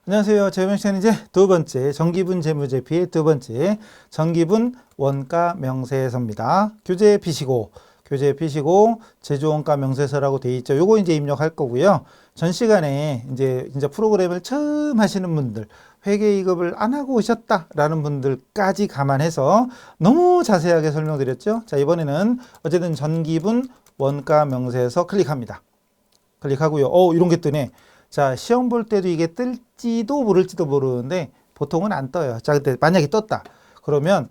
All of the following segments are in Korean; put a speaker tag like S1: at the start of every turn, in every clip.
S1: 안녕하세요. 재무시간 이제 두 번째 정기분 재무제표의 두 번째 정기분 원가 명세서입니다. 교재 피시고 제조원가 명세서라고 되어 있죠. 요거 이제 입력할 거고요. 전 시간에 이제 프로그램을 처음 하시는 분들, 회계이급을 안 하고 오셨다라는 분들까지 감안해서 너무 자세하게 설명드렸죠. 자, 이번에는 어쨌든 전기분 원가 명세서 클릭합니다. 클릭하고요. 이런 게 뜨네. 자, 시험 볼 때도 이게 뜰지도 모를지도 모르는데 보통은 안 떠요. 자, 근데 만약에 떴다. 그러면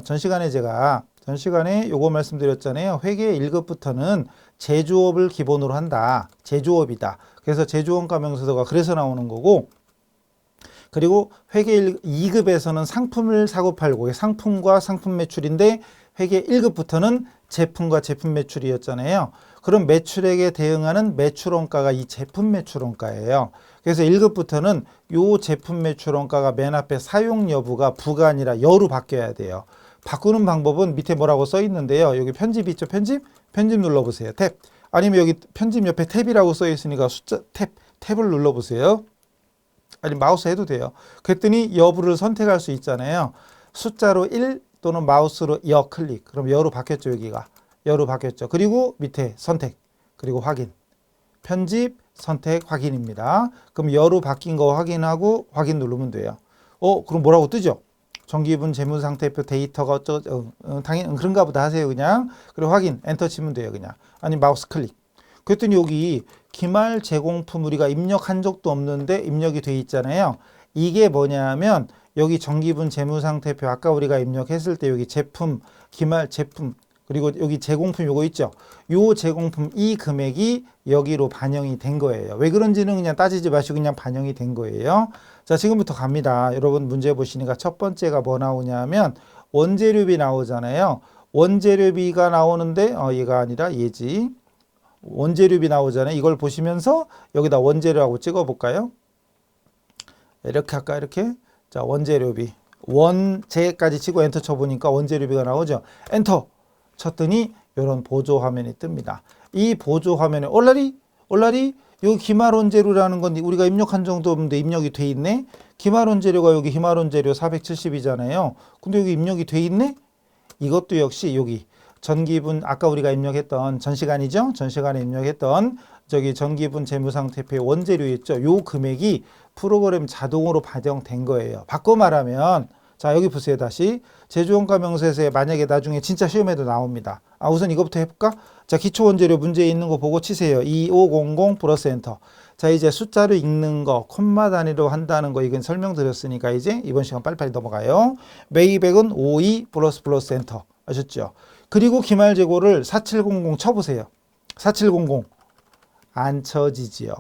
S1: 전 시간에 요거 말씀드렸잖아요. 회계 1급부터는 제조업을 기본으로 한다. 제조업이다. 그래서 제조원가 명세서가 그래서 나오는 거고, 그리고 회계 2급에서는 상품을 사고 팔고, 상품과 상품 매출인데 회계 1급부터는 제품과 제품 매출이었잖아요. 그럼 매출액에 대응하는 매출원가가 이 제품 매출원가예요. 그래서 1급부터는 이 제품 매출원가가 맨 앞에 사용 여부가 부가 아니라 여로 바뀌어야 돼요. 바꾸는 방법은 밑에 뭐라고 써 있는데요. 여기 편집 있죠? 편집 눌러보세요. 탭. 아니면 여기 편집 옆에 탭이라고 써 있으니까 숫자 탭을 눌러보세요. 아니 마우스 해도 돼요. 그랬더니 여부를 선택할 수 있잖아요. 숫자로 1 또는 마우스로 여 클릭. 그럼 여로 바뀌었죠, 여기가. 여로 바뀌었죠. 그리고 밑에 선택, 그리고 확인. 편집, 선택, 확인입니다. 그럼 여로 바뀐 거 확인하고 확인 누르면 돼요. 그럼 뭐라고 뜨죠? 정기분 재무상태표 데이터가 당연히 그런가 보다 하세요, 그냥. 그리고 확인, 엔터 치면 돼요, 그냥. 아니 마우스 클릭. 그랬더니 여기 기말 제공품 우리가 입력한 적도 없는데 입력이 돼 있잖아요. 이게 뭐냐면 여기 정기분 재무상태표 아까 우리가 입력했을 때 여기 제품, 기말 제품, 그리고 여기 제공품 요거 있죠. 요 제공품 이 금액이 여기로 반영이 된 거예요. 왜 그런지는 그냥 따지지 마시고 그냥 반영이 된 거예요. 자, 지금부터 갑니다. 여러분 문제 보시니까 첫 번째가 뭐 나오냐면 원재료비 나오잖아요. 원재료비가 나오는데 얘가 아니라 얘지. 원재료비 나오잖아요. 이걸 보시면서 여기다 원재료하고 찍어 볼까요? 이렇게 할까? 이렇게. 자, 원재료비. 원재까지 치고 엔터 쳐보니까 원재료비가 나오죠. 엔터 쳤더니 이런 보조 화면이 뜹니다. 이 보조 화면에 올라리 여기 기말원재료라는 건 우리가 입력한 정도 없는데 입력이 돼 있네. 기말원재료가 여기 기말원재료 470이잖아요. 근데 여기 입력이 돼 있네. 이것도 역시 여기 전기분 아까 우리가 입력했던 전 시간에 입력했던 저기 전기분 재무상태표의 원재료였죠. 요 금액이 프로그램 자동으로 반영된 거예요. 바꿔 말하면 자, 여기 보세요. 다시 제조원가 명세서에 만약에 나중에 진짜 시험에도 나옵니다. 우선 이거부터 해볼까? 자, 기초원재료 문제에 있는 거 보고 치세요. 2500 플러스 엔터. 자, 이제 숫자를 읽는 거 콤마 단위로 한다는 거 이건 설명드렸으니까 이제 이번 시간 빨리빨리 넘어가요. 매입액은 52 플러스 엔터. 아셨죠? 그리고 기말재고를 4700 쳐보세요. 4700 안 쳐지지요.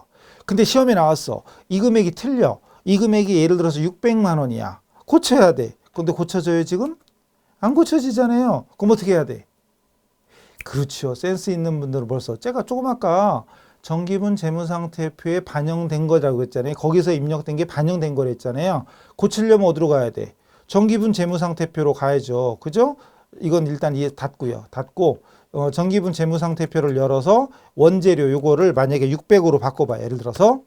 S1: 근데 시험에 나왔어. 이 금액이 틀려. 이 금액이 예를 들어서 600만 원이야. 고쳐야 돼. 근데 고쳐져요 지금? 안 고쳐지잖아요. 그럼 어떻게 해야 돼? 그렇죠. 센스 있는 분들은 벌써 제가 조금 아까 정기분 재무상태표에 반영된 거라고 했잖아요. 거기서 입력된 게 반영된 거랬잖아요. 고치려면 어디로 가야 돼? 정기분 재무상태표로 가야죠. 그죠? 이건 일단 닫고요. 닫고 정기분 재무상태표를 열어서 원재료 요거를 만약에 600으로 바꿔봐요. 예를 들어서.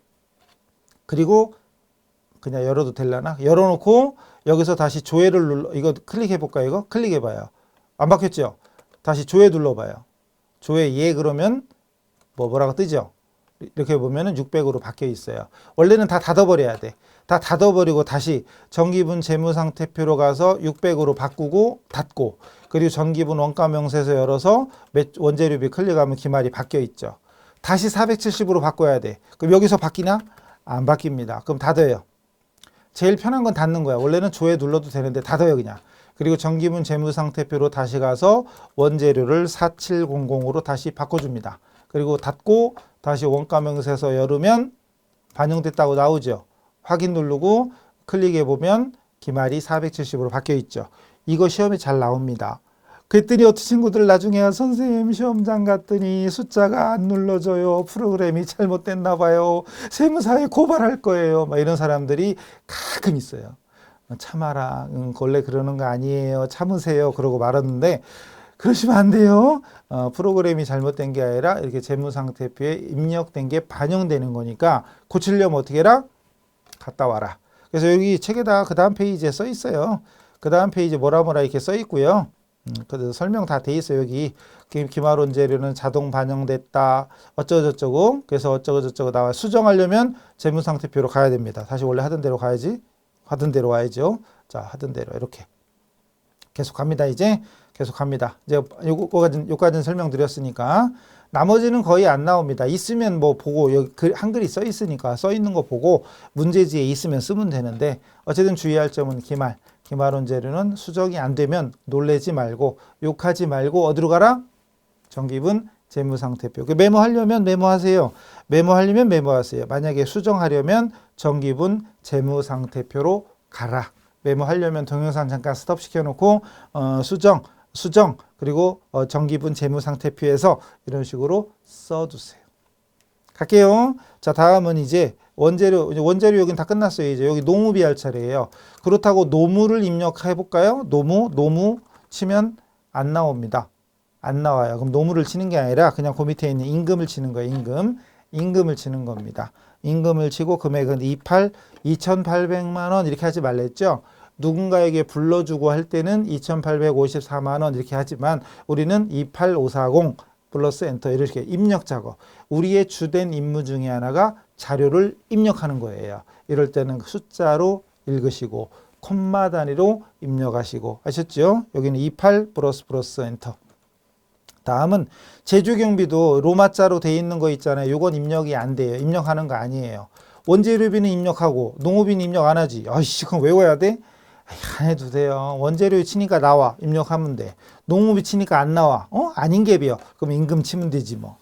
S1: 그리고 그냥 열어도 되려나? 열어놓고 여기서 다시 조회를 눌러. 이거 클릭해볼까요? 이거 클릭해봐요. 안 바뀌었죠? 다시 조회 눌러봐요. 조회 예 그러면 뭐라고 뜨죠? 이렇게 보면은 600으로 바뀌어 있어요. 원래는 다 닫아버려야 돼. 다 닫아버리고 다시 정기분 재무상태표로 가서 600으로 바꾸고 닫고 그리고 전기분 원가명세서 열어서 원재료비 클릭하면 기말이 바뀌어 있죠. 다시 470으로 바꿔야 돼. 그럼 여기서 바뀌나? 안 바뀝니다. 그럼 닫아요. 제일 편한 건 닫는 거야. 원래는 조회 눌러도 되는데 닫아요 그냥. 그리고 정기분 재무상태표로 다시 가서 원재료를 4700으로 다시 바꿔줍니다. 그리고 닫고 다시 원가명세서 열으면 반영됐다고 나오죠. 확인 누르고 클릭해보면 기말이 470으로 바뀌어 있죠. 이거 시험에 잘 나옵니다. 그랬더니 어떤 친구들 나중에 선생님 시험장 갔더니 숫자가 안 눌러져요. 프로그램이 잘못됐나 봐요. 세무사에 고발할 거예요. 막 이런 사람들이 가끔 있어요. 참아라. 원래 그러는 거 아니에요. 참으세요. 그러고 말았는데 그러시면 안 돼요. 프로그램이 잘못된 게 아니라 이렇게 재무상태표에 입력된 게 반영되는 거니까 고치려면 어떻게 해라? 갔다 와라. 그래서 여기 책에다 그 다음 페이지에 써 있어요. 그 다음 페이지 뭐라 이렇게 써 있고요. 그래서 설명 다 돼 있어요. 여기 기말원 재료는 자동 반영됐다. 어쩌고저쩌고. 그래서 어쩌고저쩌고 나와. 수정하려면 재무상태표로 가야 됩니다. 다시 원래 하던 대로 가야지. 하던 대로 와야죠. 자, 하던 대로 이렇게. 계속 갑니다. 이제 계속 갑니다. 이제 요까지는 설명드렸으니까 나머지는 거의 안 나옵니다. 있으면 뭐 보고 여기 한글이 써 있으니까 써 있는 거 보고 문제지에 있으면 쓰면 되는데 어쨌든 주의할 점은 기말원 재료는 수정이 안 되면 놀래지 말고 욕하지 말고 어디로 가라? 정기분 재무상태표. 메모하려면 메모하세요. 메모하려면 메모하세요. 만약에 수정하려면 정기분 재무상태표로 가라. 메모하려면 동영상 잠깐 스톱 시켜놓고 수정 그리고 정기분 재무상태표에서 이런 식으로 써두세요. 갈게요. 자, 다음은 이제 원재료 여긴 다 끝났어요. 이제 여기 노무비 할 차례예요. 그렇다고 노무를 입력해 볼까요? 노무 치면 안 나옵니다. 안 나와요. 그럼 노무를 치는 게 아니라 그냥 그 밑에 있는 임금을 치는 거예요. 임금을 치는 겁니다. 임금을 치고 금액은 2,800만 원 이렇게 하지 말랬죠. 누군가에게 불러주고 할 때는 2,854만 원 이렇게 하지만 우리는 28540 플러스 엔터 이렇게 입력 작업. 우리의 주된 임무 중에 하나가 자료를 입력하는 거예요. 이럴 때는 숫자로 읽으시고 콤마 단위로 입력하시고 아셨죠? 여기는 28 플러스 엔터. 다음은 제조경비도 로마자로 돼 있는 거 있잖아요. 요건 입력이 안 돼요. 입력하는 거 아니에요. 원재료비는 입력하고 농업비는 입력 안 하지. 아이씨, 그럼 외워야 돼? 안 해도 돼요. 원재료 치니까 나와. 입력하면 돼. 농업비 치니까 안 나와. 아닌 갭이요. 그럼 임금 치면 되지 뭐.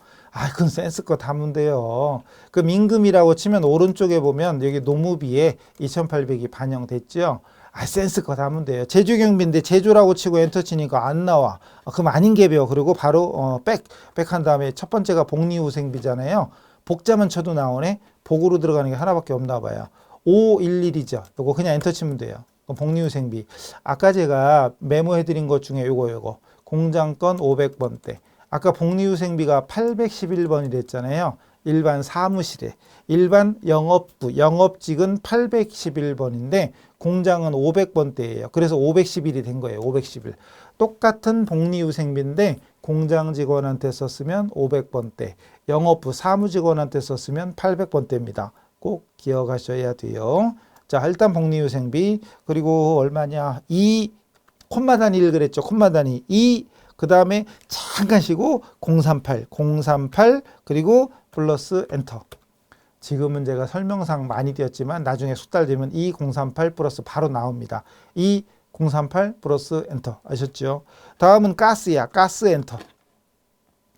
S1: 그건 센스껏 하면 돼요. 그럼 임금이라고 치면 오른쪽에 보면 여기 노무비에 2,800이 반영됐죠. 센스껏 하면 돼요. 제조경비인데 제조라고 치고 엔터 치니까 안 나와. 그럼 아닌 갭이요. 그리고 바로 백한 다음에 첫 번째가 복리후생비잖아요. 복자만 쳐도 나오네. 복으로 들어가는 게 하나밖에 없나 봐요. 511이죠. 요거 그냥 엔터 치면 돼요. 복리후생비. 아까 제가 메모해드린 것 중에 요거 공장건 500번대. 아까 복리후생비가 811번이랬잖아요. 일반 사무실에. 일반 영업부, 영업직은 811번인데 공장은 500번대예요. 그래서 511이 된 거예요. 511. 똑같은 복리후생비인데 공장 직원한테 썼으면 500번대, 영업부 사무직원한테 썼으면 800번대입니다. 꼭 기억하셔야 돼요. 자, 일단 복리후생비 그리고 얼마냐? 2 콤마 단위 1 그랬죠. 콤마 단위 2 그 다음에 잠깐 쉬고 038 그리고 플러스 엔터. 지금은 제가 설명상 많이 띄었지만 나중에 숙달 되면 2038 플러스 바로 나옵니다. 2038 플러스 엔터. 아셨죠? 다음은 가스야. 가스 엔터.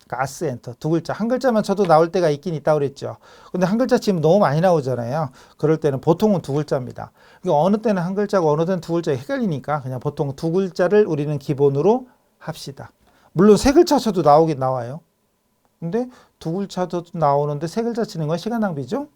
S1: 가스 엔터. 두 글자. 한 글자만 쳐도 나올 때가 있긴 있다고 그랬죠. 근데 한 글자 치면 너무 많이 나오잖아요. 그럴 때는 보통은 두 글자입니다. 어느 때는 한 글자고 어느 때는 두 글자 헷갈리니까 그냥 보통 두 글자를 우리는 기본으로 합시다. 물론 세 글자 쳐도 나오긴 나와요. 근데 두 글자도 나오는데 세 글자 치는 건 시간 낭비죠.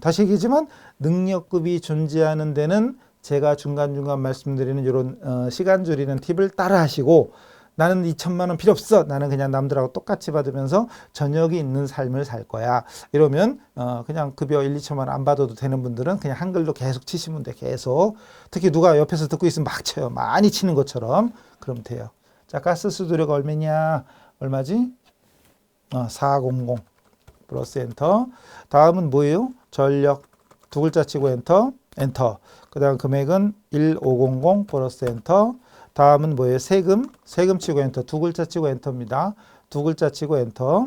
S1: 다시 얘기하지만 능력급이 존재하는 데는 제가 중간중간 말씀드리는 이런 시간 줄이는 팁을 따라 하시고 나는 2천만 원 필요 없어. 나는 그냥 남들하고 똑같이 받으면서 저녁이 있는 삶을 살 거야. 이러면 그냥 급여 1, 2천만 원 안 받아도 되는 분들은 그냥 한글로 계속 치시면 돼. 계속. 특히 누가 옆에서 듣고 있으면 막 쳐요. 많이 치는 것처럼. 그럼 돼요. 자, 가스 수수료가 얼마냐? 얼마지? 400 플러스 엔터. 다음은 뭐예요? 전력 두 글자 치고 엔터. 그 다음 금액은 1500 플러스 엔터. 다음은 뭐예요? 세금 치고 엔터. 두 글자 치고 엔터입니다. 두 글자 치고 엔터.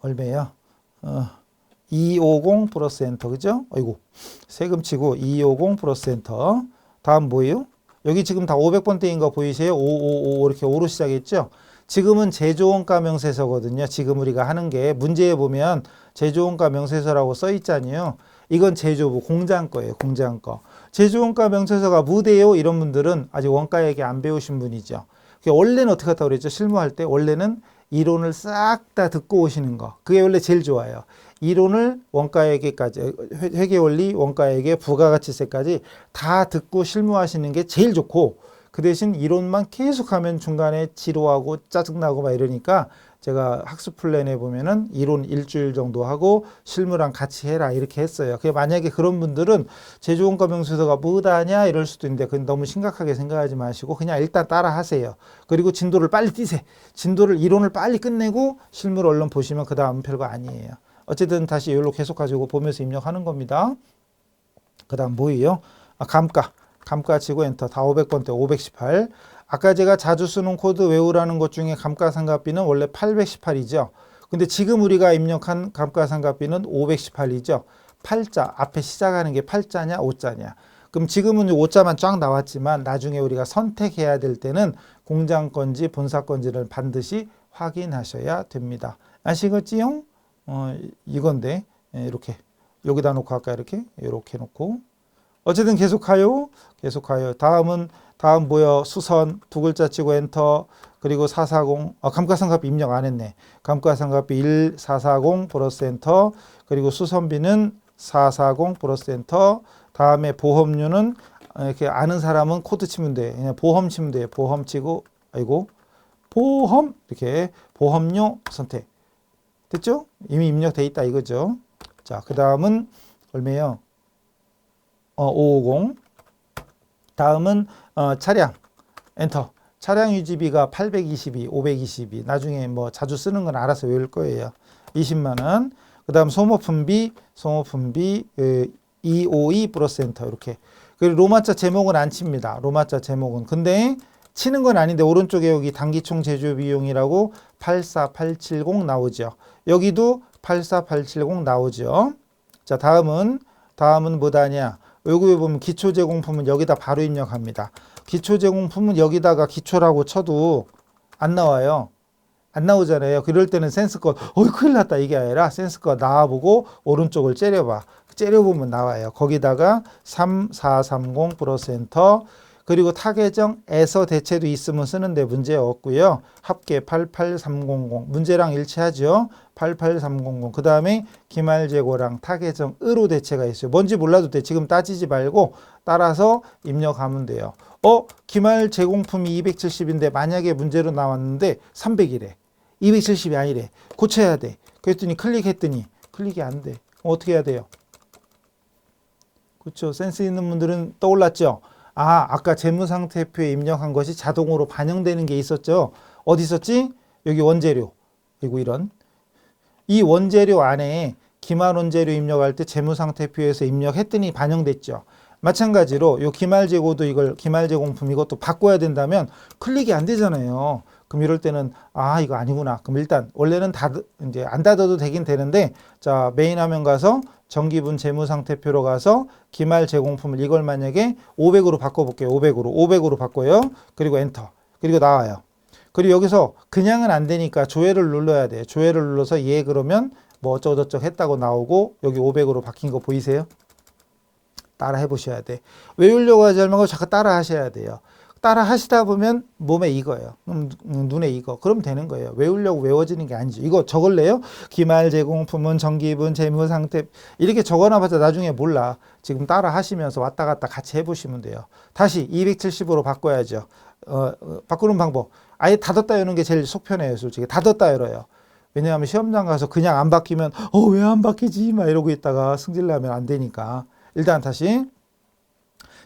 S1: 얼마예요? 250 플러스 엔터. 그죠? 아이고. 세금 치고 250 플러스 엔터. 다음 뭐예요? 여기 지금 다 500번대인 거 보이세요? 555 이렇게 5로 시작했죠? 지금은 제조원가 명세서거든요. 지금 우리가 하는 게 문제에 보면 제조원가 명세서라고 써 있잖아요. 이건 제조부 공장 거예요. 공장 거. 제조원가 명세서가 무대요. 이런 분들은 아직 원가 얘기 안 배우신 분이죠. 원래는 어떻게 했다고 그랬죠? 실무할 때 원래는 이론을 싹 다 듣고 오시는 거. 그게 원래 제일 좋아요. 이론을 원가액에까지, 회계원리, 원가액에 부가가치세까지 다 듣고 실무하시는 게 제일 좋고 그 대신 이론만 계속하면 중간에 지루하고 짜증나고 막 이러니까 제가 학습 플랜에 보면은 이론 일주일 정도 하고 실무랑 같이 해라 이렇게 했어요. 그게 만약에 그런 분들은 제조원가 명세서가 뭐다냐 이럴 수도 있는데 그건 너무 심각하게 생각하지 마시고 그냥 일단 따라 하세요. 그리고 진도를 빨리 뛰세요. 진도를 이론을 빨리 끝내고 실무를 얼른 보시면 그 다음은 별거 아니에요. 어쨌든 다시 이걸로 계속 가지고 보면서 입력하는 겁니다. 그 다음 뭐예요? 감가 치고 엔터. 다 500번대 518. 아까 제가 자주 쓰는 코드 외우라는 것 중에 감가상각비는 원래 818이죠. 근데 지금 우리가 입력한 감가상각비는 518이죠. 8자, 앞에 시작하는 게 8자냐 5자냐. 그럼 지금은 5자만 쫙 나왔지만 나중에 우리가 선택해야 될 때는 공장 건지 본사 건지를 반드시 확인하셔야 됩니다. 아시겠지요? 이건데 이렇게 여기다 놓고 아까 이렇게 놓고 어쨌든 계속 가요. 다음 뭐요? 수선 두 글자 치고 엔터. 그리고 440 감가상각비 입력 안 했네. 감가상각비 1440 플러스 엔터. 그리고 수선비는 440 플러스 엔터. 다음에 보험료는 이렇게 아는 사람은 코드 치면 돼. 그냥 보험 치면 돼. 보험 치고 보험 이렇게 보험료 선택. 됐죠? 이미 입력돼 있다 이거죠. 자, 그 다음은 얼마예요? 550. 다음은 차량 엔터. 차량 유지비가 822, 522. 나중에 뭐 자주 쓰는 건 알아서 외울 거예요. 20만 원. 그 다음 소모품비 252 플러스 엔터 이렇게. 그리고 로마자 제목은 안 칩니다. 로마자 제목은. 근데 치는 건 아닌데 오른쪽에 여기 단기총 제조 비용이라고 84870 나오죠. 여기도 84870 나오죠. 자, 다음은 뭐다냐? 여기 보면 기초 제공품은 여기다 바로 입력합니다. 기초 제공품은 여기다가 기초라고 쳐도 안 나와요. 안 나오잖아요. 그럴 때는 센스컷, 큰일 났다 이게 아니라 센스컷 나와보고 오른쪽을 째려보면 나와요. 거기다가 3430 플러스 엔터. 그리고 타계정에서 대체도 있으면 쓰는데 문제 없고요. 합계 88300 문제랑 일치하죠. 88300. 그 다음에 기말재고랑 타계정으로 대체가 있어요. 뭔지 몰라도 돼. 지금 따지지 말고 따라서 입력하면 돼요. 기말제공품이 270인데 만약에 문제로 나왔는데 300이래. 270이 아니래. 고쳐야 돼. 그랬더니 클릭했더니 클릭이 안 돼. 어떻게 해야 돼요? 그렇죠. 센스 있는 분들은 떠올랐죠. 아까 재무상태표에 입력한 것이 자동으로 반영되는 게 있었죠. 어디 있었지? 여기 원재료. 그리고 이 원재료 안에 기말 원재료 입력할 때 재무상태표에서 입력했더니 반영됐죠. 마찬가지로 요 기말재고도 이걸 기말제공품 이것도 바꿔야 된다면 클릭이 안 되잖아요. 그럼 이럴 때는 이거 아니구나. 그럼 일단 원래는 이제 안 닫아도 되긴 되는데 자, 메인 화면 가서 정기분 재무상태표로 가서 기말 제공품을 이걸 만약에 500으로 바꿔볼게요. 500으로 바꿔요. 그리고 엔터. 그리고 나와요. 그리고 여기서 그냥은 안 되니까 조회를 눌러야 돼요. 조회를 눌러서 그러면 뭐 어쩌고저쩌고 했다고 나오고 여기 500으로 바뀐 거 보이세요? 따라 해보셔야 돼. 외우려고 하지 말고 자꾸 따라 하셔야 돼요. 따라 하시다 보면 몸에 익어요. 눈에 익어. 그럼 되는 거예요. 외우려고 외워지는 게 아니죠. 이거 적을래요? 기말 제공품은 정기분 재무상태 이렇게 적어놔봤자 나중에 몰라. 지금 따라 하시면서 왔다 갔다 같이 해보시면 돼요. 다시 270으로 바꿔야죠. 바꾸는 방법. 아예 닫았다 여는 게 제일 속 편해요. 솔직히 닫았다 열어요. 왜냐하면 시험장 가서 그냥 안 바뀌면 왜 안 바뀌지? 막 이러고 있다가 승질나면 안 되니까. 일단 다시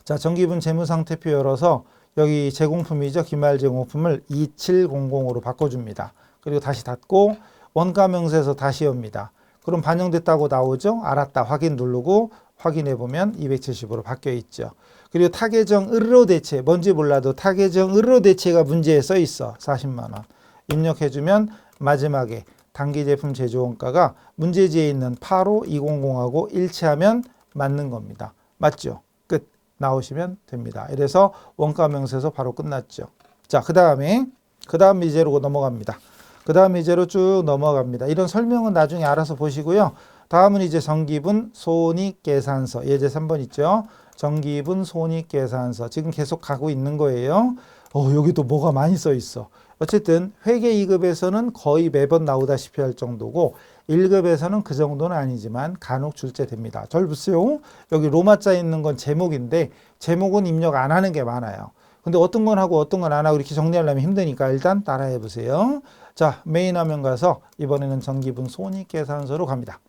S1: 자, 정기분 재무상태표 열어서 여기 제공품이죠. 기말 제공품을 2700으로 바꿔줍니다. 그리고 다시 닫고 원가명세서 다시 엽니다. 그럼 반영됐다고 나오죠. 알았다. 확인 누르고 확인해보면 270으로 바뀌어 있죠. 그리고 타계정으로 대체 뭔지 몰라도 타계정으로 대체가 문제에 써 있어. 40만 원. 입력해주면 마지막에 단기제품 제조원가가 문제지에 있는 85200하고 일치하면 맞는 겁니다. 맞죠? 끝. 나오시면 됩니다. 이래서 원가 명세서 바로 끝났죠. 자, 그 다음 미제로 넘어갑니다. 그 다음 미제로 쭉 넘어갑니다. 이런 설명은 나중에 알아서 보시고요. 다음은 이제 정기분 손익계산서. 예제 3번 있죠. 정기분 손익계산서. 지금 계속 가고 있는 거예요. 여기도 뭐가 많이 써 있어. 어쨌든 회계 2급에서는 거의 매번 나오다시피 할 정도고 1급에서는 그 정도는 아니지만 간혹 출제됩니다. 잘 보세요. 여기 로마자 있는 건 제목인데 제목은 입력 안 하는 게 많아요. 근데 어떤 건 하고 어떤 건 안 하고 이렇게 정리하려면 힘드니까 일단 따라해 보세요. 자, 메인 화면 가서 이번에는 전기분 손익계산서로 갑니다.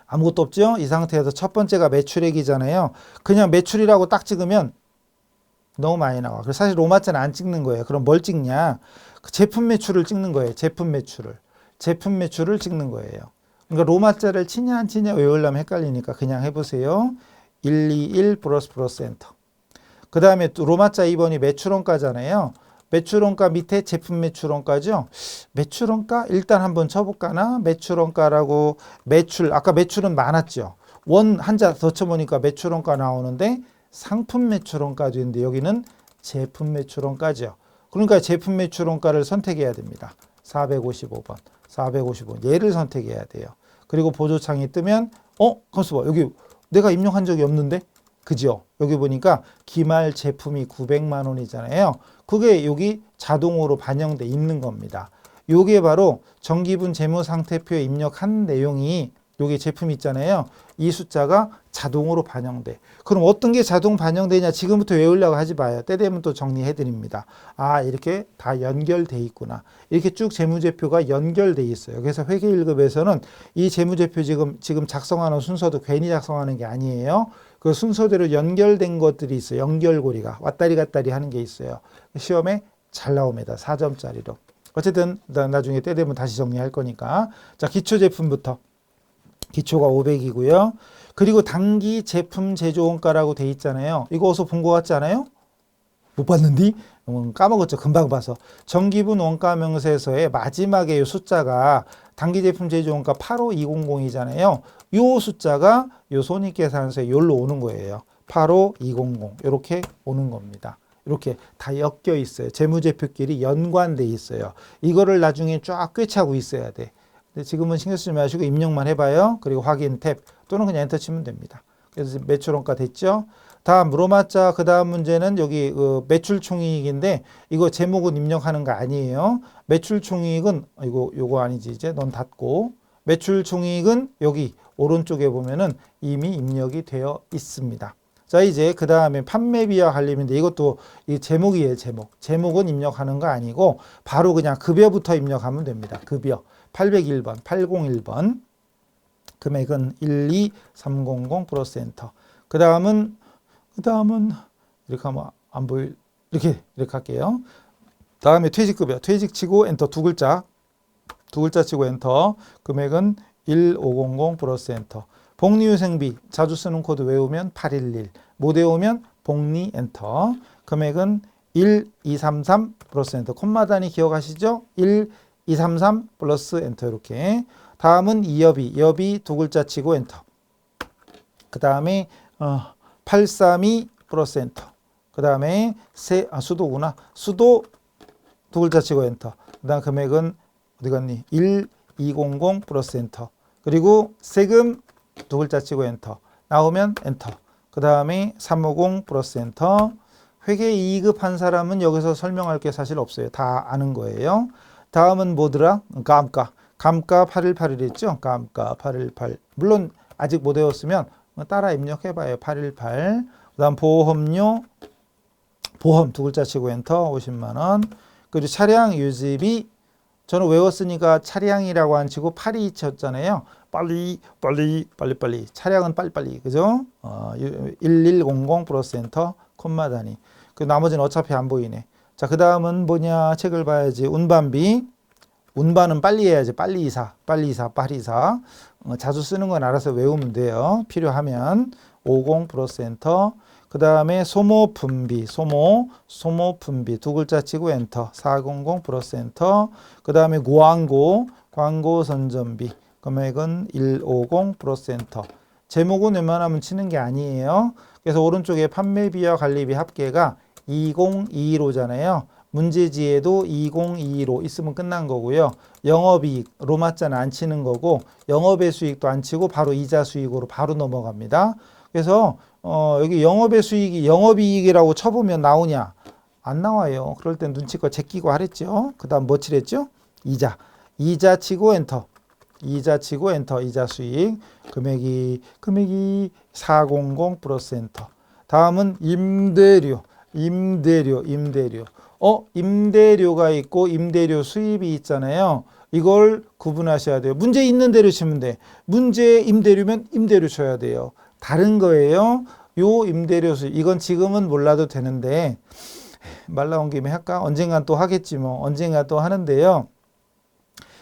S1: 아무것도 없죠? 이 상태에서 첫 번째가 매출액이잖아요. 그냥 매출이라고 딱 찍으면 너무 많이 나와. 그래서 사실 로마자는 안 찍는 거예요. 그럼 뭘 찍냐? 그 제품 매출을 찍는 거예요. 제품 매출을 찍는 거예요. 그러니까 로마자를 치냐 안 치냐 외우려면 헷갈리니까 그냥 해보세요. 121 플러스 엔터. 그 다음에 또 로마자 2번이 매출원가잖아요. 매출원가 밑에 제품 매출원가죠. 매출원가 일단 한번 쳐볼까나? 매출원가라고 아까 매출은 많았죠. 원 한자 더 쳐보니까 매출원가 나오는데 상품 매출원가도 있는데 여기는 제품 매출원가죠. 그러니까 제품 매출원가를 선택해야 됩니다. 455번. 얘를 선택해야 돼요. 그리고 보조창이 뜨면 가만있어 봐. 여기 내가 입력한 적이 없는데? 그죠? 여기 보니까 기말 제품이 900만 원이잖아요. 그게 여기 자동으로 반영돼 있는 겁니다. 요게 바로 정기분 재무상태표에 입력한 내용이 여기 제품 있잖아요. 이 숫자가 자동으로 반영돼. 그럼 어떤 게 자동 반영되냐? 지금부터 외우려고 하지 마요. 때 되면 또 정리해 드립니다. 아, 이렇게 다 연결돼 있구나. 이렇게 쭉 재무제표가 연결돼 있어요. 그래서 회계 1급에서는 이 재무제표 지금 작성하는 순서도 괜히 작성하는 게 아니에요. 그 순서대로 연결된 것들이 있어요. 연결고리가 왔다리 갔다리 하는 게 있어요. 시험에 잘 나옵니다. 4점짜리로. 어쨌든 나중에 때 되면 다시 정리할 거니까. 자, 기초 제품부터. 기초가 500이고요. 그리고 단기 제품 제조원가라고 돼 있잖아요. 이거 어디서 본 것 같지 않아요? 못 봤는디? 까먹었죠. 금방 봐서. 정기분 원가 명세서의 마지막에 이 숫자가 단기 제품 제조원가 85200이잖아요. 이 숫자가 이 손익계산서에 여기로 오는 거예요. 85200 이렇게 오는 겁니다. 이렇게 다 엮여 있어요. 재무제표끼리 연관돼 있어요. 이거를 나중에 쫙 꿰차고 있어야 돼. 근데 지금은 신경 쓰지 마시고 입력만 해봐요. 그리고 확인 탭 또는 그냥 엔터 치면 됩니다. 그래서 매출원가 됐죠. 다음 로마자 그 다음 문제는 여기 매출총이익인데 이거 제목은 입력하는 거 아니에요. 매출총이익은 요거 아니지 이제 넌 닫고 매출총이익은 여기 오른쪽에 보면은 이미 입력이 되어 있습니다. 자 이제 그 다음에 판매비와 관리비인데 이것도 이 제목이에요. 제목은 입력하는 거 아니고 바로 그냥 급여부터 입력하면 됩니다. 급여 801번 801번 금액은 12300 플러스 엔터. 그 다음은 이렇게 하면 안 보일 이렇게 할게요. 다음에 퇴직급여 퇴직치고 엔터 두 글자 치고 엔터. 금액은 1500 플러스 엔터. 복리후생비 자주 쓰는 코드 외우면 811 못 외우면 복리 엔터. 금액은 1233 플러스 엔터. 콤마 단위 기억하시죠? 1233 플러스 엔터. 이렇게. 다음은 이여비 두 글자 치고 엔터. 그 다음에 832 플러스 엔터. 그 다음에 수도구나. 수도 두 글자 치고 엔터. 그 다음 금액은 어디 갔니? 1200 플러스 엔터. 그리고 세금 두 글자 치고 엔터. 나오면 엔터. 그 다음에 350 플러스 엔터. 회계 2급 한 사람은 여기서 설명할 게 사실 없어요. 다 아는 거예요. 다음은 뭐더라? 감가 818 했죠? 감가 818. 물론 아직 못 외웠으면 따라 입력해봐요. 818. 그 다음 보험 두 글자 치고 엔터 50만원. 그리고 차량 유지비 저는 외웠으니까 차량이라고 안 치고 8이 쳤잖아요. 빨리. 차량은 빨리. 그죠? 1100 플러스 엔터 콤마 단위. 그 나머지는 어차피 안 보이네. 자, 그 다음은 뭐냐? 책을 봐야지. 운반비. 운반은 빨리 해야지. 빨리 이사. 자주 쓰는 건 알아서 외우면 돼요. 필요하면 50 플러스 엔터. 그 다음에 소모품비 두 글자 치고 엔터. 400 플러스 엔터. 그 다음에 광고 선전비 금액은 150 플러스 엔터. 제목은 웬만하면 치는 게 아니에요. 그래서 오른쪽에 판매비와 관리비 합계가 2022로잖아요. 문제지에도 2022로 있으면 끝난 거고요. 영업이익 로마자는 안 치는 거고 영업의 수익도 안 치고 바로 이자 수익으로 바로 넘어갑니다. 그래서 여기 영업의 수익이 영업이익이라고 쳐보면 나오냐? 안 나와요. 그럴 땐 눈치껏 제끼고 하랬죠. 그 다음 뭐 칠했죠? 이자 치고 엔터. 이자 수익 금액이 400 플러스 엔터. 다음은 임대료 임대료. 임대료가 있고 임대료 수입이 있잖아요. 이걸 구분하셔야 돼요. 문제 있는 대로 치면 돼. 문제 임대료면 임대료 쳐야 돼요. 다른 거예요. 요 임대료 수입. 이건 지금은 몰라도 되는데 말 나온 김에 할까? 언젠간 또 하겠지 뭐. 언젠가 또 하는데요.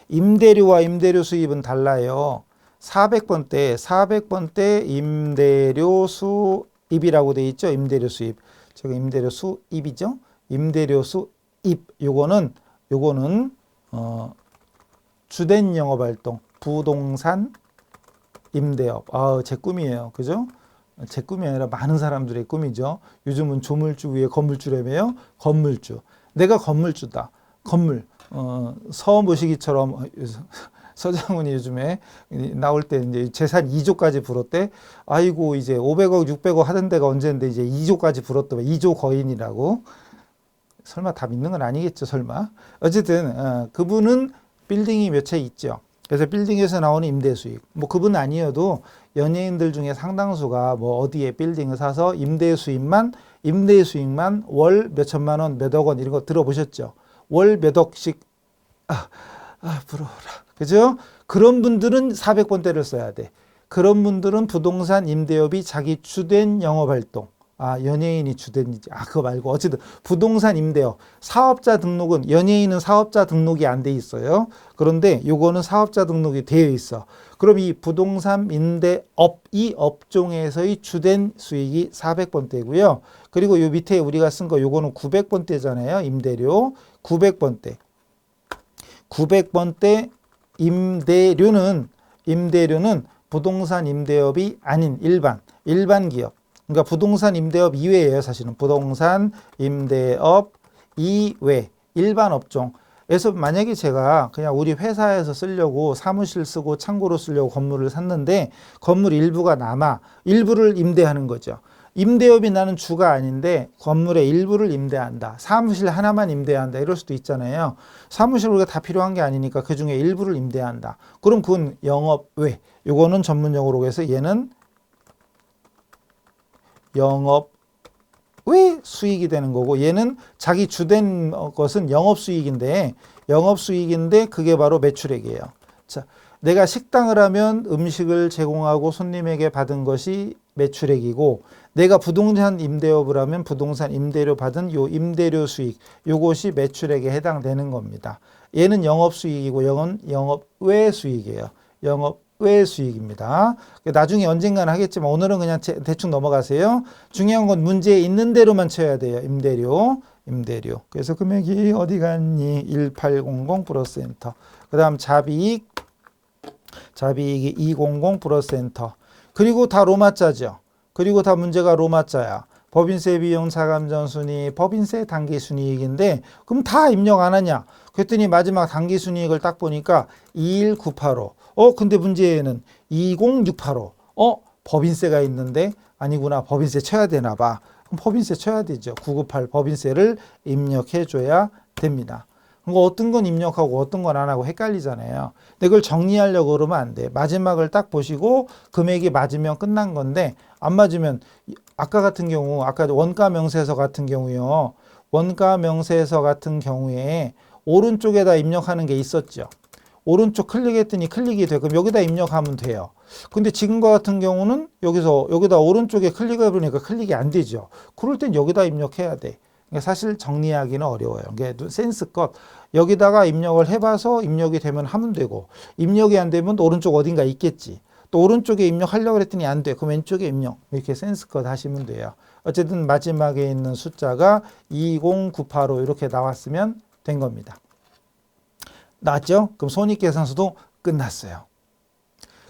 S1: 임대료와 임대료 수입은 달라요. 400번 때 임대료 수입이라고 돼 있죠. 임대료 수입. 저거 임대료 수입이죠. 임대료 수입. 요거는 주된 영업활동, 부동산 임대업. 제 꿈이에요. 그죠? 제 꿈이 아니라 많은 사람들의 꿈이죠. 요즘은 조물주 위에 건물주라며요. 건물주. 내가 건물주다. 건물. 서모시기처럼 서장훈이 요즘에 나올 때 이제 재산 2조까지 불었대. 아이고 이제 500억, 600억 하던 데가 언제인데 이제 2조까지 불었더만 2조 거인이라고. 설마 다 믿는 건 아니겠죠, 설마. 어쨌든 그분은 빌딩이 몇 채 있죠. 그래서 빌딩에서 나오는 임대 수익. 뭐 그분 아니어도 연예인들 중에 상당수가 뭐 어디에 빌딩을 사서 임대 수익만 월 몇 천만 원, 몇 억 원 이런 거 들어보셨죠? 월 몇 억씩 부러워라. 그죠? 그런 분들은 400번대를 써야 돼. 그런 분들은 부동산 임대업이 자기 주된 영업활동. 연예인이 주된이지. 그거 말고 어쨌든 부동산 임대업. 사업자 등록은 연예인은 사업자 등록이 안 돼 있어요. 그런데 요거는 사업자 등록이 되어 있어. 그럼 이 부동산 임대업 이 업종에서의 주된 수익이 400번대고요. 그리고 요 밑에 우리가 쓴 거 요거는 900번대잖아요. 임대료. 900번대. 900번대 임대료는 부동산 임대업이 아닌 일반 기업. 그러니까 부동산 임대업 이외예요. 사실은 부동산 임대업 이외 일반 업종에서 만약에 제가 그냥 우리 회사에서 쓰려고 사무실 쓰고 창고로 쓰려고 건물을 샀는데 건물 일부가 남아 일부를 임대하는 거죠. 임대업이 나는 주가 아닌데 건물의 일부를 임대한다. 사무실 하나만 임대한다. 이럴 수도 있잖아요. 사무실 우리가 다 필요한 게 아니니까 그중에 일부를 임대한다. 그럼 그건 영업외. 요거는 전문용어로 해서 얘는 영업외 수익이 되는 거고 얘는 자기 주된 것은 영업수익인데 그게 바로 매출액이에요. 자, 내가 식당을 하면 음식을 제공하고 손님에게 받은 것이 매출액이고 내가 부동산 임대업을 하면 부동산 임대료 받은 요 임대료 수익 요것이 매출액에 해당되는 겁니다. 얘는 영업수익이고 이건 영업외 수익이에요. 영업외 수익입니다. 나중에 언젠가는 하겠지만 오늘은 그냥 대충 넘어가세요. 중요한 건 문제에 있는 대로만 쳐야 돼요. 임대료. 그래서 금액이 어디 갔니? 1800 플러스 엔터. 그 다음 자비익이 200 플러스 엔터. 그리고 다 로마자죠. 그리고 다 문제가 로마자야. 법인세 비용 차감전 순이익, 법인세 당기순이익인데 그럼 다 입력 안 하냐? 그랬더니 마지막 당기순이익을 딱 보니까 21985. 근데 문제에는 20685. 법인세가 있는데 아니구나. 법인세 쳐야 되나 봐. 그럼 법인세 쳐야 되죠. 998 법인세를 입력해 줘야 됩니다. 그거 어떤 건 입력하고 어떤 건 안 하고 헷갈리잖아요. 근데 그걸 정리하려고 그러면 안 돼. 마지막을 딱 보시고 금액이 맞으면 끝난 건데 안 맞으면 아까 같은 경우 아까 원가 명세서 같은 경우요. 원가 명세서 같은 경우에 오른쪽에다 입력하는 게 있었죠. 오른쪽 클릭했더니 클릭이 돼. 그럼 여기다 입력하면 돼요. 근데 지금과 같은 경우는 여기다 오른쪽에 클릭해 보니까 클릭이 안 되죠. 그럴 땐 여기다 입력해야 돼. 사실 정리하기는 어려워요. 이게 센스껏 여기다가 입력을 해봐서 입력이 되면 하면 되고 입력이 안 되면 오른쪽 어딘가 있겠지. 또 오른쪽에 입력하려고 했더니 안 돼. 그럼 왼쪽에 입력. 이렇게 센스껏 하시면 돼요. 어쨌든 마지막에 있는 숫자가 20985 이렇게 나왔으면 된 겁니다. 나왔죠? 그럼 손익계산서도 끝났어요.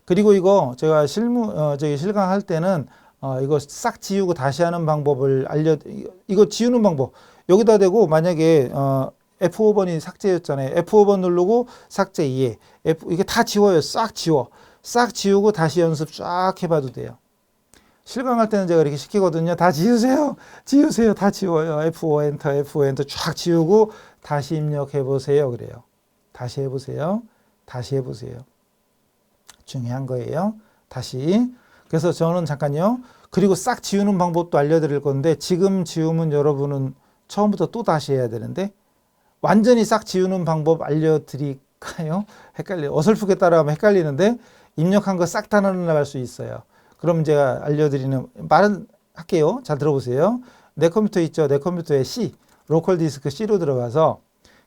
S1: 그리고 이거 제가 실강할 때는 이거 싹 지우고 다시 하는 방법을 이거 지우는 방법. 여기다 대고 만약에 F5번이 삭제였잖아요. F5번 누르고 삭제 2에 이게 다 지워요. 싹 지워. 싹 지우고 다시 연습 쫙 해봐도 돼요. 실강할 때는 제가 이렇게 시키거든요. 다 지우세요. 다 지워요. F5 엔터, F5 엔터 쫙 지우고 다시 입력해 보세요. 그래요. 다시 해보세요. 중요한 거예요. 다시. 그래서 저는 잠깐요. 그리고 싹 지우는 방법도 알려드릴 건데 지금 지우면 여러분은 처음부터 또 다시 해야 되는데 완전히 싹 지우는 방법 알려드릴까요? 헷갈려요. 어설프게 따라하면 헷갈리는데 입력한 거 싹 다 날아갈 수 있어요. 그럼 제가 알려드리는 말은 할게요. 잘 들어보세요. 내 컴퓨터 있죠? 내 컴퓨터에 C, 로컬 디스크 C로 들어가서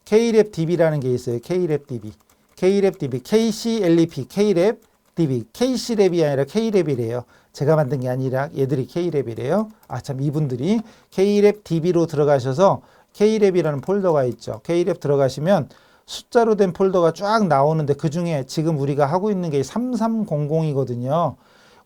S1: Klab DB라는 게 있어요. Klab DB. Klab DB, KCLEP, Klab DB. KCLab이 아니라 Klab이래요. 제가 만든 게 아니라 얘들이 Klab이래요. 아, 참, 이분들이 Klab DB로 들어가셔서 Klab이라는 폴더가 있죠. Klab 들어가시면 숫자로 된 폴더가 쫙 나오는데 그 중에 지금 우리가 하고 있는 게 3300이거든요.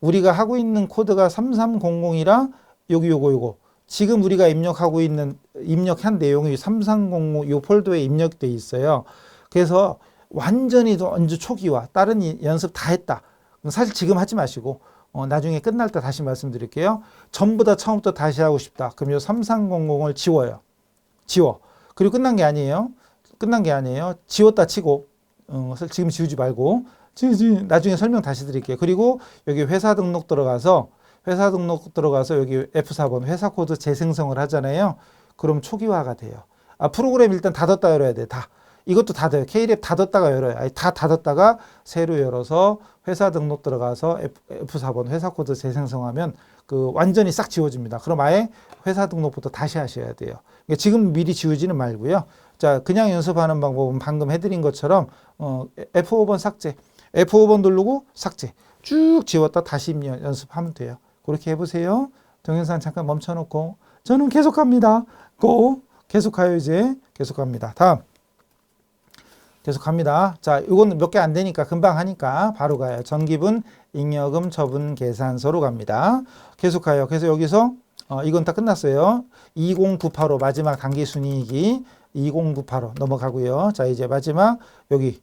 S1: 우리가 하고 있는 코드가 3300이라 요거. 지금 우리가 입력한 내용이 3300 요 폴더에 입력돼 있어요. 그래서 완전히 완전 초기화, 다른 연습 다 했다. 사실 지금 하지 마시고 나중에 끝날 때 다시 말씀드릴게요. 전부 다 처음부터 다시 하고 싶다. 그럼 요 3300을 지워요. 지워. 그리고 끝난 게 아니에요. 지웠다 치고 지금 지우지 말고 나중에 설명 다시 드릴게요. 그리고 여기 회사 등록 들어가서 여기 F4번 회사 코드 재생성을 하잖아요. 그럼 초기화가 돼요. 프로그램 일단 닫았다 열어야 돼. 다. 이것도 닫아요. Klab 닫았다가 열어요. 아니, 다 닫았다가 새로 열어서 회사 등록 들어가서 F4번 회사 코드 재생성하면 완전히 싹 지워집니다. 그럼 아예 회사 등록부터 다시 하셔야 돼요. 그러니까 지금 미리 지우지는 말고요. 자, 그냥 연습하는 방법은 방금 해드린 것처럼 F5번 삭제, F5번 누르고 삭제, 쭉 지웠다 다시 연습하면 돼요. 그렇게 해보세요. 동영상 잠깐 멈춰놓고 저는 계속 갑니다. 계속 가요. 이제 계속 갑니다. 다음 계속 갑니다. 자, 이건 몇 개 안 되니까 금방 하니까 바로 가요. 전기분, 잉여금, 처분, 계산서로 갑니다. 계속 가요. 그래서 여기서 이건 다 끝났어요. 20985 마지막 단기순이익이 20985 넘어가고요. 자, 이제 마지막 여기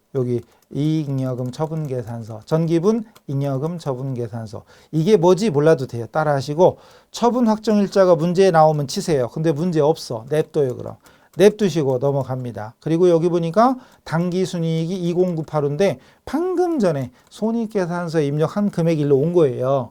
S1: 이익잉여금 처분계산서, 전기분 잉여금 처분계산서. 이게 뭔지 몰라도 돼요. 따라하시고 처분 확정일자가 문제에 나오면 치세요. 근데 문제 없어. 냅둬요. 그럼 냅두시고 넘어갑니다. 그리고 여기 보니까 당기순이익이 20985인데 방금 전에 손익계산서에 입력한 금액 일로 온 거예요.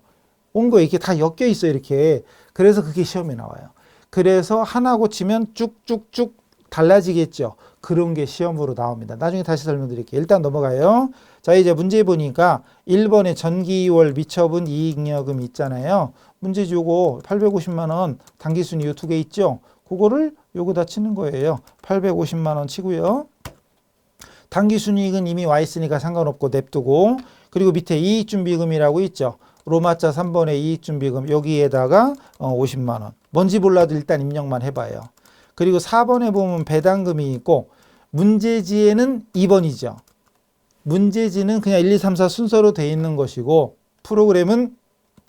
S1: 이렇게 다 엮여 있어요. 이렇게. 그래서 그게 시험에 나와요. 그래서 하나 고치면 쭉쭉쭉 달라지겠죠. 그런 게 시험으로 나옵니다. 나중에 다시 설명드릴게요. 일단 넘어가요. 자, 이제 문제 보니까 1번에 전기월 미처분 이익잉여금 있잖아요. 문제 주고 850만 원 당기순이익 2개 있죠. 그거를 요거다 치는 거예요. 850만 원 치고요. 당기순이익은 이미 와 있으니까 상관없고 냅두고, 그리고 밑에 이익준비금이라고 있죠. 로마자 3번에 이익준비금 여기에다가 50만 원. 뭔지 몰라도 일단 입력만 해봐요. 그리고 4번에 보면 배당금이 있고 문제지에는 2번이죠. 문제지는 그냥 1, 2, 3, 4 순서로 돼 있는 것이고 프로그램은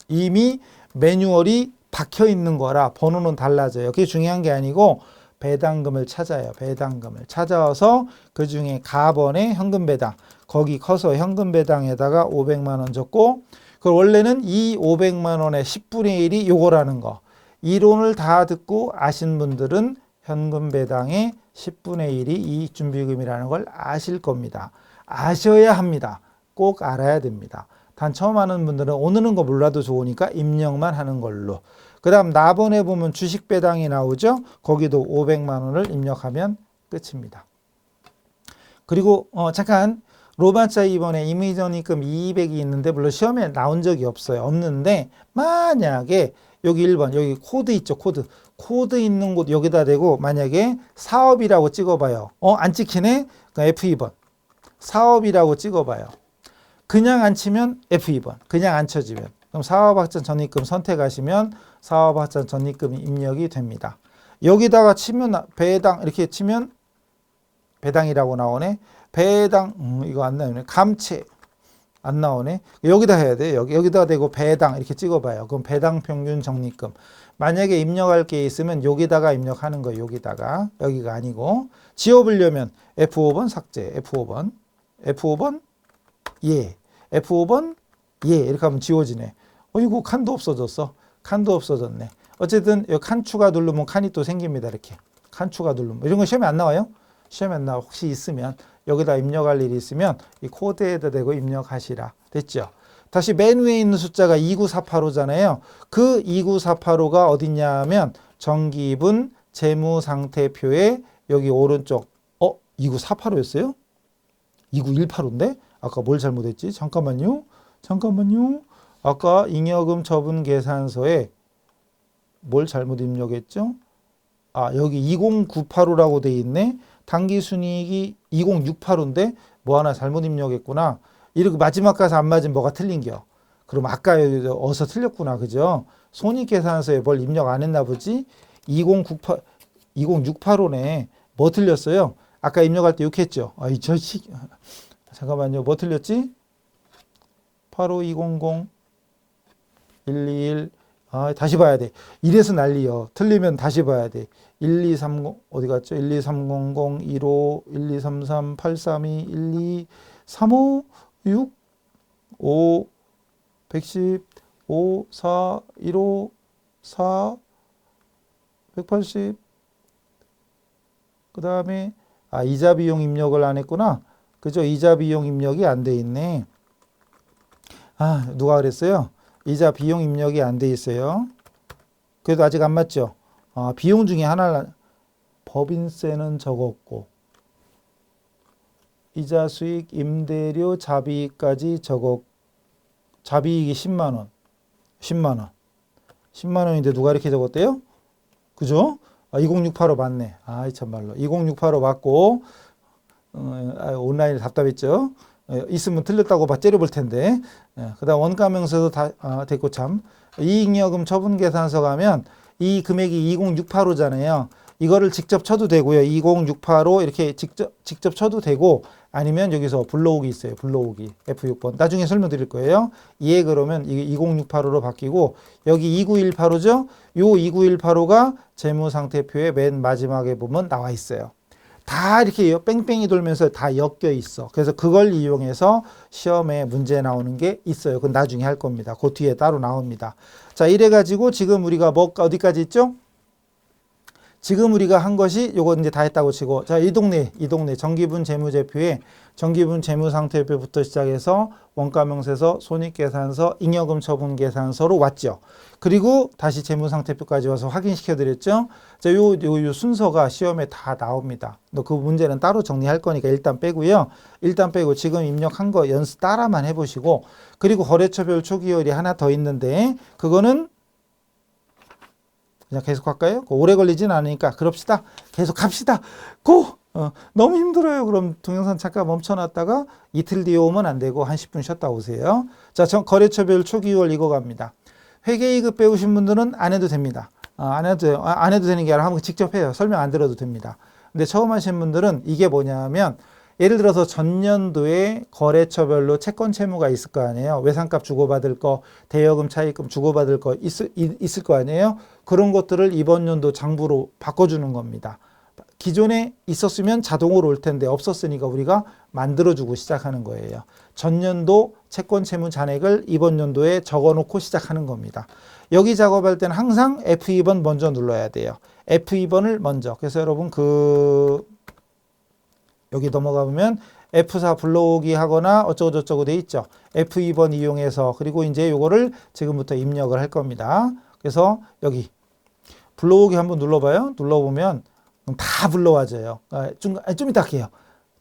S1: 이미 매뉴얼이 박혀 있는 거라 번호는 달라져요. 그게 중요한 게 아니고 배당금을 찾아요. 배당금을 찾아서 그 중에 가번에 현금 배당, 거기 커서 현금 배당에다가 500만 원 적고, 그 원래는 이 500만 원의 10분의 1이 요거라는 거. 이론을 다 듣고 아신 분들은 현금 배당의 10분의 1이 이익준비금이라는 걸 아실 겁니다. 아셔야 합니다. 꼭 알아야 됩니다. 단 처음 하는 분들은 오늘은 거 몰라도 좋으니까 입력만 하는 걸로. 그 다음 나번에 보면 주식 배당이 나오죠. 거기도 500만 원을 입력하면 끝입니다. 그리고 잠깐 로마자 2번에 임의전입금 200이 있는데 물론 시험에 나온 적이 없어요. 없는데 만약에 여기 1번 여기 코드 있죠. 코드 있는 곳 여기다 대고 만약에 사업이라고 찍어봐요. 안 찍히네? 그럼 F2번. 사업이라고 찍어봐요. 그냥 안 치면 F2번. 그냥 안 쳐지면. 그럼 사업확정 전입금 선택하시면 사업확정 전입금이 입력이 됩니다. 여기다가 치면 배당 이렇게 치면 배당이라고 나오네. 배당 이거 안 나오네. 감채 안 나오네. 여기다 해야 돼. 여기다 대고 배당 이렇게 찍어봐요. 그럼 배당 평균 적립금. 만약에 입력할 게 있으면 여기다가 입력하는 거예요. 여기다가. 여기가 아니고. 지워보려면 F5번 삭제. F5번 예. F5번 예. 이렇게 하면 지워지네. 이거 칸도 없어졌어. 칸도 없어졌네. 어쨌든 여기 칸 추가 누르면 칸이 또 생깁니다. 이렇게. 칸 추가 누르면. 이런 거 시험에 안 나와요? 시험에 안 나와. 혹시 있으면 여기다 입력할 일이 있으면 이 코드에다 대고 입력하시라. 됐죠? 다시 맨 위에 있는 숫자가 29485잖아요. 그 29485가 어딨냐 하면 정기분 재무상태표의 여기 오른쪽 29485였어요? 29185인데? 아까 뭘 잘못했지? 잠깐만요. 아까 잉여금 처분 계산서에 뭘 잘못 입력했죠? 여기 20985라고 돼 있네. 당기순이익이 20685인데 뭐 하나 잘못 입력했구나. 이렇게 마지막 가서 안 맞으면 뭐가 틀린겨. 그럼 아까 어서 틀렸구나. 그죠? 손익계산서에 뭘 입력 안 했나 보지? 20685네. 뭐 틀렸어요? 아까 입력할 때 6 했죠? 잠깐만요. 뭐 틀렸지? 85200 121 다시 봐야 돼. 이래서 난리요. 틀리면 다시 봐야 돼. 1230 어디 갔죠? 12300 15 1233 832 1235 6 5 110 5 4 15 4 180 그 다음에 이자 비용 입력을 안 했구나. 그죠? 이자 비용 입력이 안 돼 있네. 누가 그랬어요? 이자 비용 입력이 안 돼 있어요. 그래도 아직 안 맞죠? 비용 중에 하나 법인세는 적었고 이자 수익 임대료 자비까지 자비익이 10만 원인데 누가 이렇게 적었대요? 그죠? 20685 맞네. 참말로 20685 맞고 온라인에 답답했죠. 있으면 틀렸다고 째려볼 텐데. 그 다음 원가명세도 다 됐고 참. 이익여금 처분계산서 가면 이 금액이 20685잖아요. 이거를 직접 쳐도 되고요. 20685 이렇게 직접 쳐도 되고 아니면 여기서 불러오기 있어요. 불러오기 F6번. 나중에 설명드릴 거예요. 이해 그러면 이게 20685로 바뀌고 여기 29185죠. 요 29185가 재무상태표의 맨 마지막에 보면 나와 있어요. 다 이렇게 뺑뺑이 돌면서 다 엮여 있어. 그래서 그걸 이용해서 시험에 문제 나오는 게 있어요. 그건 나중에 할 겁니다. 그 뒤에 따로 나옵니다. 자, 이래가지고 지금 우리가 어디까지 있죠? 지금 우리가 한 것이 요거 이제 다 했다고 치고, 자, 이 동네 정기분 재무제표에 정기분 재무상태표부터 시작해서 원가명세서, 손익계산서, 잉여금 처분계산서로 왔죠. 그리고 다시 재무상태표까지 와서 확인시켜 드렸죠. 자, 요 순서가 시험에 다 나옵니다. 그 문제는 따로 정리할 거니까 일단 빼고요. 일단 빼고 지금 입력한 거 연습 따라만 해보시고, 그리고 거래처별 초기율이 하나 더 있는데 그거는 그냥 계속 할까요? 오래 걸리진 않으니까 그럽시다. 계속 합시다. 너무 힘들어요. 그럼 동영상 잠깐 멈춰놨다가 이틀 뒤에 오면 안 되고 한 10분 쉬었다 오세요. 자, 거래처별 초기율 이거 갑니다. 회계이익 배우신 분들은 안 해도 됩니다. 안 해도 되는 게 아니라 한번 직접 해요. 설명 안 들어도 됩니다. 근데 처음 하신 분들은 이게 뭐냐면 예를 들어서 전년도에 거래처별로 채권 채무가 있을 거 아니에요. 외상값 주고받을 거, 대여금 차입금 주고받을 거 있을 거 아니에요. 그런 것들을 이번 연도 장부로 바꿔주는 겁니다. 기존에 있었으면 자동으로 올 텐데 없었으니까 우리가 만들어주고 시작하는 거예요. 전년도 채권 채무 잔액을 이번 연도에 적어놓고 시작하는 겁니다. 여기 작업할 때는 항상 F2번 먼저 눌러야 돼요. F2번을 먼저. 그래서 여러분 여기 넘어가 보면 F4 불러오기 하거나 어쩌고저쩌고 돼 있죠. F2번 이용해서 그리고 이제 요거를 지금부터 입력을 할 겁니다. 그래서 여기 불러오기 한번 눌러봐요. 눌러보면 다 불러와져요. 좀 이따 할게요.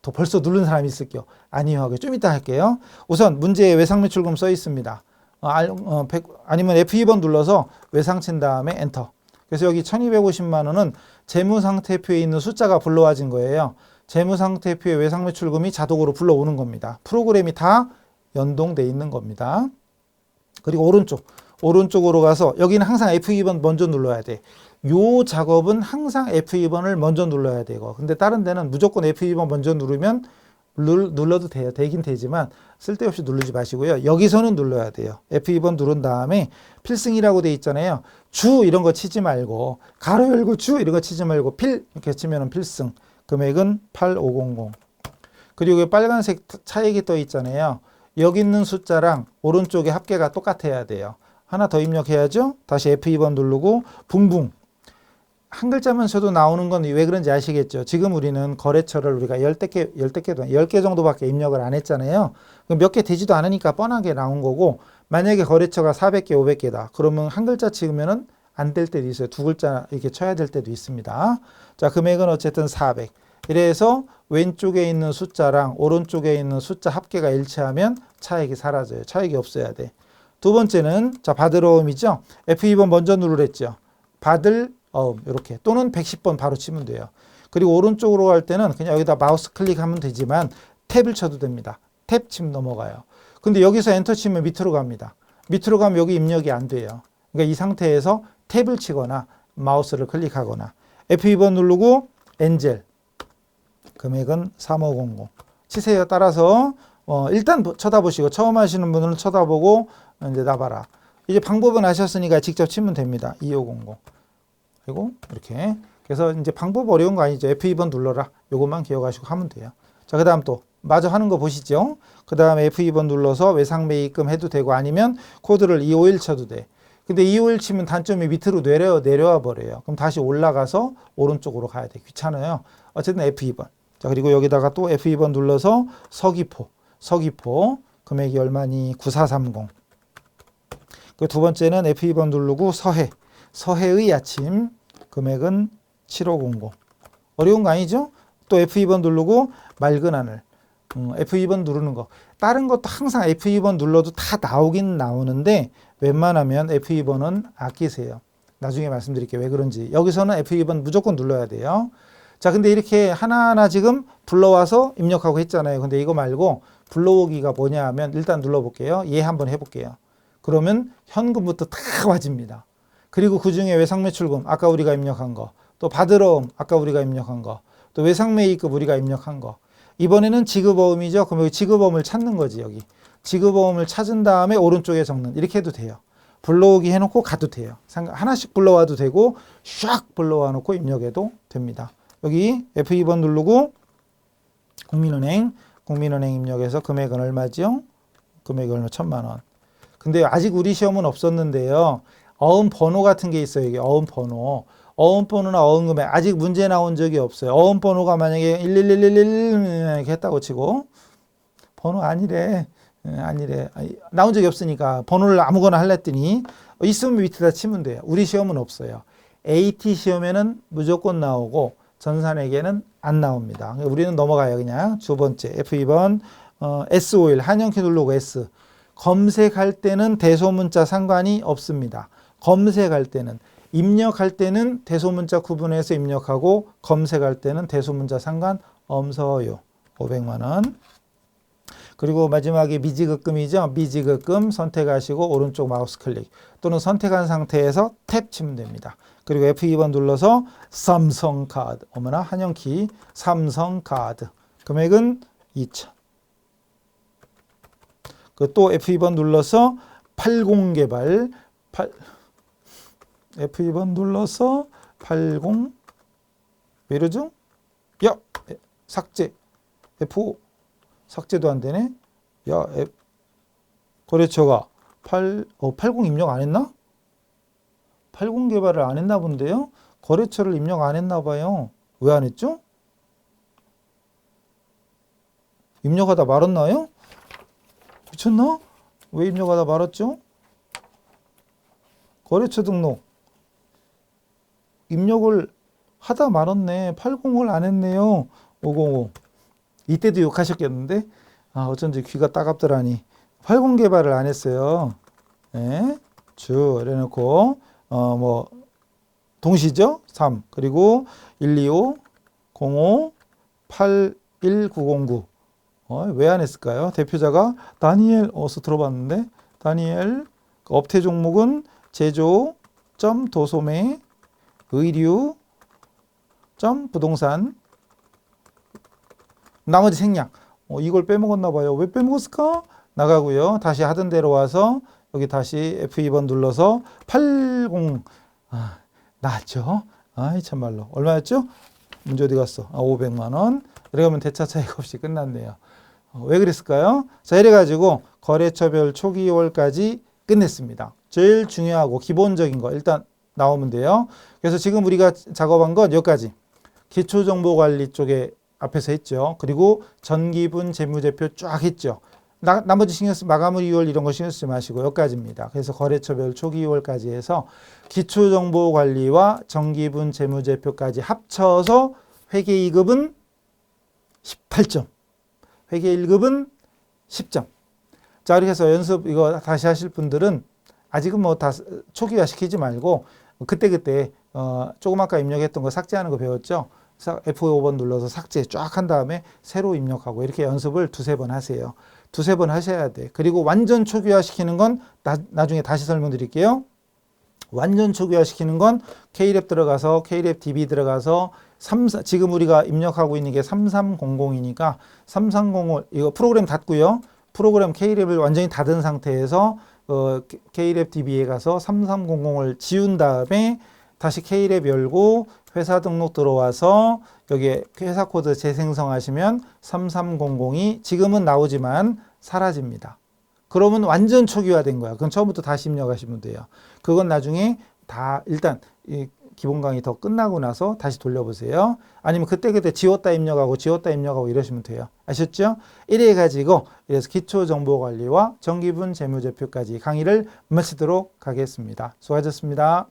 S1: 또 벌써 누른 사람이 있을게요. 아니요. 좀 이따 할게요. 우선 문제에 외상매출금 써 있습니다. 아니면 F2번 눌러서 외상 친 다음에 엔터. 그래서 여기 1250만 원은 재무상태표에 있는 숫자가 불러와진 거예요. 재무상태표의 외상매출금이 자동으로 불러오는 겁니다. 프로그램이 다 연동돼 있는 겁니다. 그리고 오른쪽으로 가서 여기는 항상 F2번 먼저 눌러야 돼. 요 작업은 항상 F2번을 먼저 눌러야 되고, 근데 다른 데는 무조건 F2번 먼저 누르면 눌러도 돼요. 되긴 되지만 쓸데없이 누르지 마시고요. 여기서는 눌러야 돼요. F2번 누른 다음에 필승이라고 돼 있잖아요. 주 이런 거 치지 말고 가로 열고 주 이런 거 치지 말고 필 이렇게 치면은 필승. 금액은 8500. 그리고 여기 빨간색 차액이 떠 있잖아요. 여기 있는 숫자랑 오른쪽에 합계가 똑같아야 돼요. 하나 더 입력해야죠. 다시 F2번 누르고 붕붕. 한 글자만 쳐도 나오는 건 왜 그런지 아시겠죠? 지금 우리는 거래처를 우리가 10개 정도밖에 입력을 안 했잖아요. 몇 개 되지도 않으니까 뻔하게 나온 거고, 만약에 거래처가 400개, 500개다. 그러면 한 글자 찍으면은 안 될 때도 있어요. 두 글자 이렇게 쳐야 될 때도 있습니다. 자, 금액은 어쨌든 400. 이래서 왼쪽에 있는 숫자랑 오른쪽에 있는 숫자 합계가 일치하면 차액이 사라져요. 차액이 없어야 돼. 두 번째는 자, 받으러 음이죠. F2번 먼저 누르랬죠. 받을 이렇게 또는 110번 바로 치면 돼요. 그리고 오른쪽으로 갈 때는 그냥 여기다 마우스 클릭하면 되지만 탭을 쳐도 됩니다. 탭 치면 넘어가요. 근데 여기서 엔터 치면 밑으로 갑니다. 밑으로 가면 여기 입력이 안 돼요. 그러니까 이 상태에서 탭을 치거나 마우스를 클릭하거나 F2번 누르고 엔젤 금액은 3500 치세요. 따라서 일단 쳐다보시고 처음 하시는 분은 쳐다보고 이제 나봐라. 이제 방법은 아셨으니까 직접 치면 됩니다. 2500 그리고 이렇게 그래서 이제 방법 어려운 거 아니죠. F2번 눌러라. 요것만 기억하시고 하면 돼요. 자, 그 다음 또 마저 하는 거 보시죠. 그 다음에 F2번 눌러서 외상 매입금 해도 되고 아니면 코드를 251 쳐도 돼. 근데 251 치면 단점이 밑으로 내려와 버려요. 그럼 다시 올라가서 오른쪽으로 가야 돼. 귀찮아요. 어쨌든 F2번. 자, 그리고 여기다가 또 F2번 눌러서 서귀포 금액이 얼마니? 9430. 그 두 번째는 F2번 누르고 서해의 아침 금액은 7500. 어려운 거 아니죠? 또 F2번 누르고 맑은 하늘. F2번 누르는 거. 다른 것도 항상 F2번 눌러도 다 나오긴 나오는데 웬만하면 F2번은 아끼세요. 나중에 말씀드릴게요. 왜 그런지. 여기서는 F2번 무조건 눌러야 돼요. 자, 근데 이렇게 하나하나 지금 불러와서 입력하고 했잖아요. 근데 이거 말고 불러오기가 뭐냐 하면 일단 눌러볼게요. 얘 한번 해볼게요. 그러면 현금부터 다 와집니다. 그리고 그 중에 외상매출금 아까 우리가 입력한 거, 또 받으러음 아까 우리가 입력한 거, 또 외상매입금 우리가 입력한 거. 이번에는 지급어음이죠. 그럼 여기 지급어음을 찾는 거지. 여기 지급어음을 찾은 다음에 오른쪽에 적는 이렇게 해도 돼요. 불러오기 해놓고 가도 돼요. 하나씩 불러와도 되고 샥 불러와 놓고 입력해도 됩니다. 여기 F2번 누르고 국민은행 입력해서 금액은 얼마죠? 금액이 얼마? 1000만 원. 근데 아직 우리 시험은 없었는데요. 어음 번호 같은 게 있어요. 이게 어음 번호. 어음 번호나 어음 금액 아직 문제 나온 적이 없어요. 어음 번호가 만약에 11111 이렇게 했다고 치고 번호 아니래. 나온 적이 없으니까 번호를 아무거나 할랬더니 있으면 밑에다 치면 돼요. 우리 시험은 없어요. AT 시험에는 무조건 나오고 전산회계는 안 나옵니다. 우리는 넘어가요. 그냥 두 번째 F2번 S51 한영키 누르고 S 검색할 때는 대소문자 상관이 없습니다. 검색할 때는 입력할 때는 대소문자 구분해서 입력하고 검색할 때는 대소문자 상관 없어요. 500만 원. 그리고 마지막에 미지급금이죠. 미지급금 선택하시고 오른쪽 마우스 클릭 또는 선택한 상태에서 탭 치면 됩니다. 그리고 F2번 눌러서 삼성카드 어머나 한영키 삼성카드 금액은 2,000. 그 또 F2번 눌러서 80개발 F2번 눌러서 80 왜 이러죠? 야 삭제 F5 삭제도 안 되네. 야 거래처가 80 입력 안 했나? 80 개발을 안 했나 본데요. 거래처를 입력 안 했나 봐요. 왜 안 했죠? 입력하다 말았나요? 미쳤나? 왜 입력하다 말았죠? 거래처 등록 입력을 하다 말았네. 80을 안 했네요. 505 이때도 욕하셨겠는데 어쩐지 귀가 따갑더라니. 80 개발을 안 했어요. 네. 이래놓고 뭐 동시죠. 3 그리고 125 05 81909 왜 안 했을까요? 대표자가 다니엘 어서 들어봤는데 다니엘 업태 종목은 제조 도소매 의류 부동산 나머지 생략 이걸 빼먹었나 봐요. 왜 빼먹었을까? 나가고요. 다시 하던 대로 와서 여기 다시 F2번 눌러서 80 나왔죠. 아이 참말로 얼마였죠? 문제 어디 갔어? 500만 원. 이러면 대차 차익 없이 끝났네요. 왜 그랬을까요? 자, 이래가지고 거래처별 초기월까지 끝냈습니다. 제일 중요하고 기본적인 거 일단 나오면 돼요. 그래서 지금 우리가 작업한 건 여기까지. 기초정보관리 쪽에 앞에서 했죠. 그리고 전기분 재무제표 쫙 했죠. 나머지 마감일 2월 이런 거 신경 쓰지 마시고 여기까지입니다. 그래서 거래처별 초기 2월까지 해서 기초정보관리와 전기분 재무제표까지 합쳐서 회계 2급은 18점, 회계 1급은 10점. 자, 이렇게 해서 연습 이거 다시 하실 분들은 아직은 뭐 다 초기화 시키지 말고 그때그때 조금 아까 입력했던 거 삭제하는 거 배웠죠? F5번 눌러서 삭제 쫙 한 다음에 새로 입력하고 이렇게 연습을 두세 번 하세요. 두세 번 하셔야 돼. 그리고 완전 초기화 시키는 건 나중에 다시 설명드릴게요. 완전 초기화 시키는 건 K랩 들어가서 K랩 DB 들어가서 지금 우리가 입력하고 있는 게 3300이니까 3300 이거 프로그램 닫고요. 프로그램 K랩을 완전히 닫은 상태에서 K랩 DB에 가서 3300을 지운 다음에 다시 K랩 열고 회사 등록 들어와서 여기에 회사 코드 재생성하시면 3300이 지금은 나오지만 사라집니다. 그러면 완전 초기화된 거야. 그건 처음부터 다시 입력하시면 돼요. 그건 나중에 다 일단 이 기본 강의 더 끝나고 나서 다시 돌려보세요. 아니면 그때그때 지웠다 입력하고 이러시면 돼요. 아셨죠? 이래 가지고 이래서 기초정보관리와 정기분 재무제표까지 강의를 마치도록 하겠습니다. 수고하셨습니다.